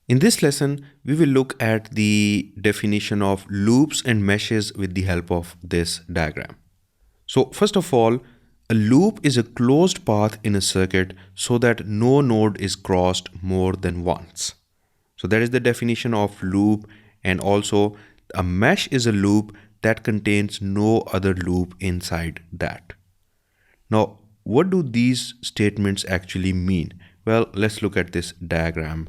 In this lesson, we will look at the definition of loops and meshes with the help of this diagram. So first of all, a loop is a closed path in a circuit so that no node is crossed more than once. So that is the definition of loop, and also a mesh is a loop that contains no other loop inside that. Now, what do these statements actually mean? Well, let's look at this diagram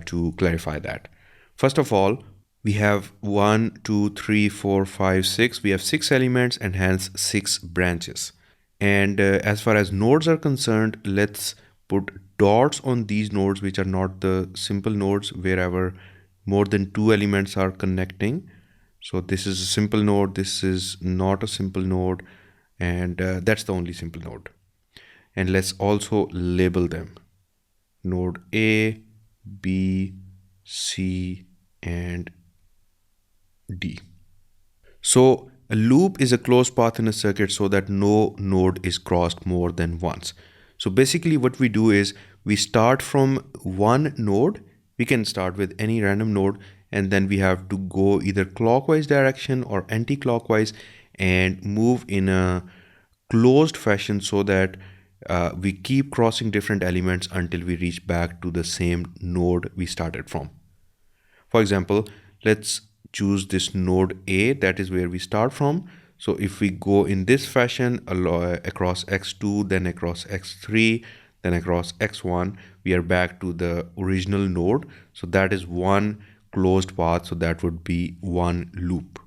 to clarify that. First of all, we have 1, 2, 3, 4, 5, 6. We have 6 elements and hence 6 branches. And as far as nodes are concerned, let's put dots on these nodes which are not the simple nodes wherever more than 2 elements are connecting. So this is a simple node, this is not a simple node, and that's the only simple node. And let's also label them: node A, B, C, and D. So a loop is a closed path in a circuit so that no node is crossed more than once. So basically what we do is we start from one node. We can start with any random node, and then we have to go either clockwise direction or anti-clockwise and move in a closed fashion so that we keep crossing different elements until we reach back to the same node we started from. For example, let's choose this node A, that is where we start from. So if we go in this fashion across x2, then across x3, then across x1, we are back to the original node. So that is one closed path, so that would be one loop.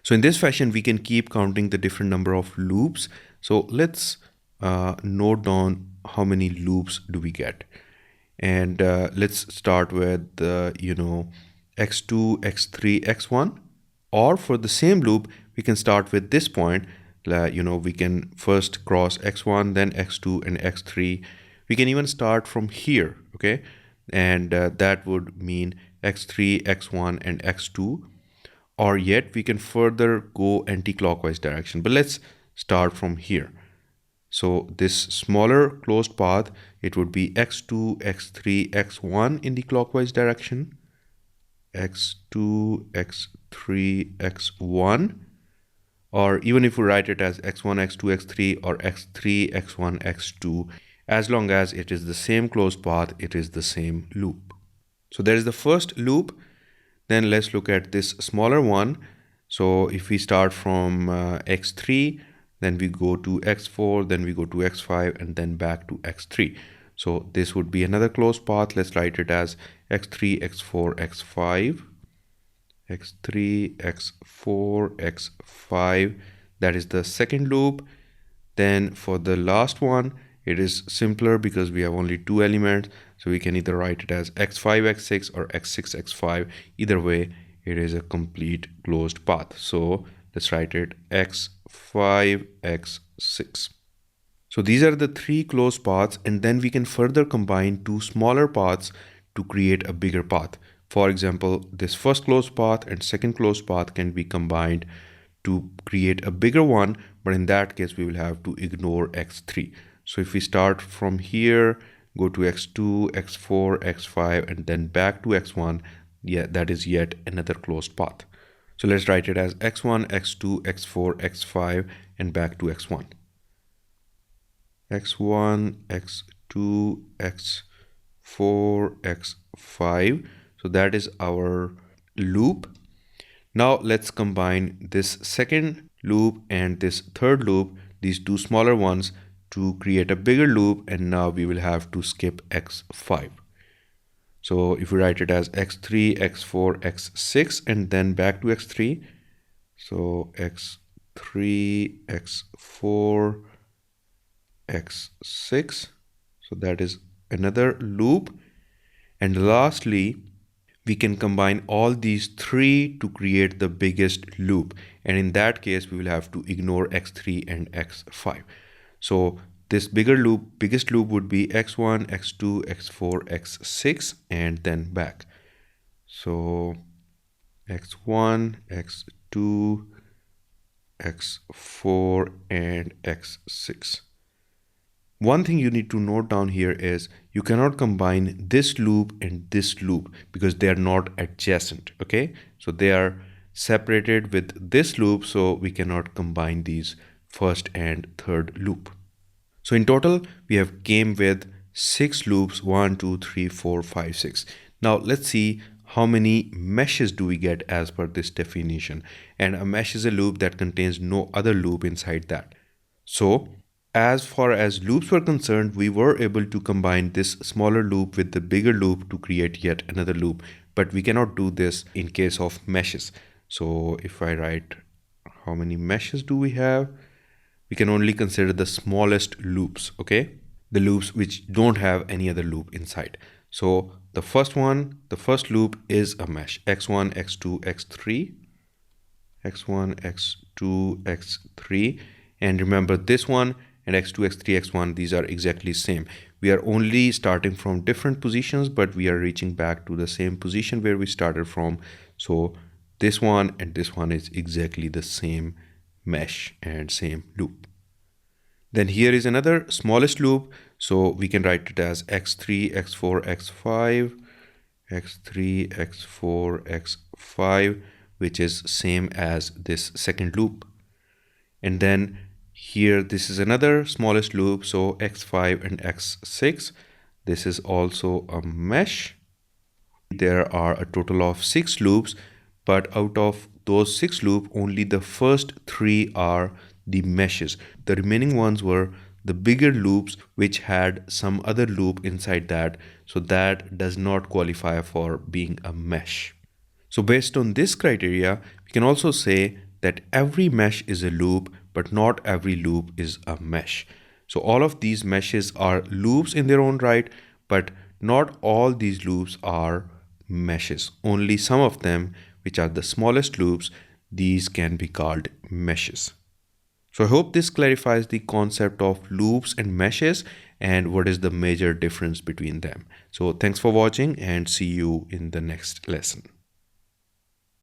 So in this fashion, we can keep counting the different number of loops. So let's note down how many loops do we get. And let's start with, x2, x3, x1. Or for the same loop, we can start with this point. We can first cross x1, then x2 and x3. We can even start from here, okay? And that would mean x3, x1, and x2. Or yet we can further go anti-clockwise direction. But let's start from here. So this smaller closed path, it would be x2, x3, x1 in the clockwise direction, x2, x3, x1, or even if we write it as x1, x2, x3, or x3, x1, x2, as long as it is the same closed path, it is the same loop. So there is the first loop. Then let's look at this smaller one. So if we start from x3, then we go to x4, then we go to x5, and then back to x3. So this would be another closed path. Let's write it as x3, x4, x5, x3, x4, x5. That is the second loop. Then for the last one, it is simpler because we have only two elements. So we can either write it as x5, x6 or x6, x5. Either way, it is a complete closed path. So let's write it x5, x6. So these are the three closed paths, and then we can further combine two smaller paths to create a bigger path. For example, this first closed path and second closed path can be combined to create a bigger one, but in that case, we will have to ignore x3. So if we start from here, go to x2, x4, x5, and then back to x1, yeah, that is yet another closed path. So let's write it as x1, x2, x4, x5, and back to x1. x1, x2, x4, x5. So that is our loop. Now let's combine this second loop and this third loop, these two smaller ones, to create a bigger loop, and now we will have to skip x5. So if we write it as x3, x4, x6, and then back to x3, so x3, x4, x6, so that is another loop. And lastly, we can combine all these three to create the biggest loop, and in that case we will have to ignore x3 and x5. So this biggest loop would be x1, x2, x4, x6, and then back. So x1, x2, x4, and x6. One thing you need to note down here is you cannot combine this loop and this loop because they are not adjacent. Okay, so they are separated with this loop, so we cannot combine these first and third loop. So in total, we have came with 6 loops, 1, 2, 3, 4, 5, 6. Now let's see how many meshes do we get as per this definition. And a mesh is a loop that contains no other loop inside that. So as far as loops were concerned, we were able to combine this smaller loop with the bigger loop to create yet another loop. But we cannot do this in case of meshes. So if I write how many meshes do we have, we can only consider the smallest loops, okay? The loops which don't have any other loop inside. So the first loop is a mesh, x1, x2, x3, x1, x2, x3. And remember this one and x2, x3, x1, these are exactly same. We are only starting from different positions, but we are reaching back to the same position where we started from. So this one and this one is exactly the same mesh and same loop. Then here is another smallest loop. So we can write it as x3, x4, x5, x3, x4, x5, which is same as this second loop. And then here, this is another smallest loop. So x5 and x6, this is also a mesh. There are a total of 6 loops, but out of those 6 loops, only the first 3 are the meshes. The remaining ones were the bigger loops which had some other loop inside that, so that does not qualify for being a mesh. So based on this criteria, we can also say that every mesh is a loop, but not every loop is a mesh. So all of these meshes are loops in their own right, but not all these loops are meshes. Only some of them, which are the smallest loops, these can be called meshes. So I hope this clarifies the concept of loops and meshes and what is the major difference between them. So thanks for watching and see you in the next lesson.